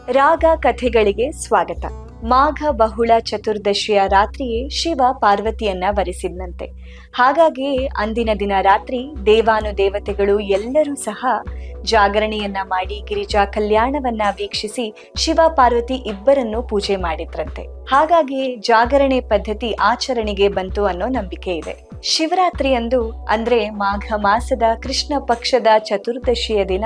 ರಾಗ ಕಥೆಗಳಿಗೆ ಸ್ವಾಗತ. ಮಾಘ ಬಹುಳ ಚತುರ್ದಶಿಯ ರಾತ್ರಿಯೇ ಶಿವ ಪಾರ್ವತಿಯನ್ನ ವರಿಸಿದ್ನಂತೆ. ಹಾಗಾಗಿ ಅಂದಿನ ದಿನ ರಾತ್ರಿ ದೇವಾನುದೇವತೆಗಳು ಎಲ್ಲರೂ ಸಹ ಜಾಗರಣೆಯನ್ನ ಮಾಡಿ ಗಿರಿಜಾ ಕಲ್ಯಾಣವನ್ನ ವೀಕ್ಷಿಸಿ ಶಿವ ಪಾರ್ವತಿ ಇಬ್ಬರನ್ನು ಪೂಜೆ ಮಾಡಿದ್ರಂತೆ. ಹಾಗಾಗಿ ಜಾಗರಣೆ ಪದ್ಧತಿ ಆಚರಣೆಗೆ ಬಂತು ಅನ್ನೋ ನಂಬಿಕೆ ಇದೆ. ಶಿವರಾತ್ರಿಯಂದು ಅಂದ್ರೆ ಮಾಘ ಮಾಸದ ಕೃಷ್ಣ ಪಕ್ಷದ ಚತುರ್ದಶಿಯ ದಿನ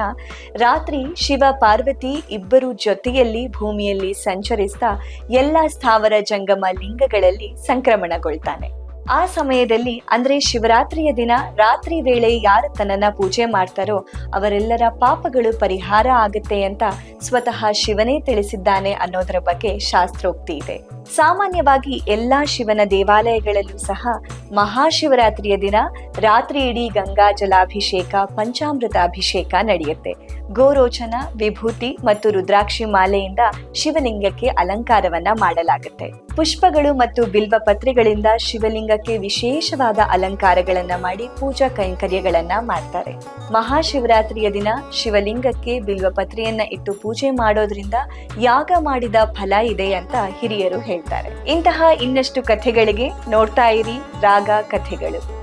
ರಾತ್ರಿ ಶಿವ ಪಾರ್ವತಿ ಇಬ್ಬರು ಜೊತೆಯಲ್ಲಿ ಭೂಮಿಯಲ್ಲಿ ಸಂಚರಿಸ್ತಾ ಎಲ್ಲ ಸ್ಥಾವರ ಜಂಗಮ ಲಿಂಗಗಳಲ್ಲಿ ಸಂಕ್ರಮಣಗೊಳ್ತಾನೆ. ಆ ಸಮಯದಲ್ಲಿ ಅಂದ್ರೆ ಶಿವರಾತ್ರಿಯ ದಿನ ರಾತ್ರಿ ವೇಳೆ ಯಾರು ತನ್ನನ್ನ ಪೂಜೆ ಮಾಡ್ತಾರೋ ಅವರೆಲ್ಲರ ಪಾಪಗಳು ಪರಿಹಾರ ಆಗುತ್ತೆ ಅಂತ ಸ್ವತಃ ಶಿವನೇ ತಿಳಿಸಿದ್ದಾನೆ ಅನ್ನೋದರ ಬಗ್ಗೆ ಶಾಸ್ತ್ರೋಕ್ತಿ ಇದೆ. ಸಾಮಾನ್ಯವಾಗಿ ಎಲ್ಲಾ ಶಿವನ ದೇವಾಲಯಗಳಲ್ಲೂ ಸಹ ಮಹಾಶಿವರಾತ್ರಿಯ ದಿನ ರಾತ್ರಿ ಇಡೀ ಗಂಗಾ ಜಲಾಭಿಷೇಕ, ಪಂಚಾಮೃತ ಅಭಿಷೇಕ ನಡೆಯುತ್ತೆ. ಗೋರೋಚನ, ವಿಭೂತಿ ಮತ್ತು ರುದ್ರಾಕ್ಷಿ ಮಾಲೆಯಿಂದ ಶಿವಲಿಂಗಕ್ಕೆ ಅಲಂಕಾರವನ್ನ ಮಾಡಲಾಗುತ್ತೆ. ಪುಷ್ಪಗಳು ಮತ್ತು ಬಿಲ್ವ ಪತ್ರೆಗಳಿಂದ ಶಿವಲಿಂಗಕ್ಕೆ ವಿಶೇಷವಾದ ಅಲಂಕಾರಗಳನ್ನ ಮಾಡಿ ಪೂಜಾ ಕೈಂಕರ್ಯಗಳನ್ನ ಮಾಡ್ತಾರೆ. ಮಹಾಶಿವರಾತ್ರಿಯ ದಿನ ಶಿವಲಿಂಗಕ್ಕೆ ಬಿಲ್ವ ಪತ್ರೆಯನ್ನ ಇಟ್ಟು ಪೂಜೆ ಮಾಡೋದ್ರಿಂದ ಯಾಗ ಮಾಡಿದ ಫಲ ಇದೆ ಅಂತ ಹಿರಿಯರು ಹೇಳ್ತಾರೆ. ಇಂತಹ ಇನ್ನಷ್ಟು ಕಥೆಗಳಿಗೆ ನೋಡ್ತಾ ಇರಿ ರಾಗ ಕಥೆಗಳು.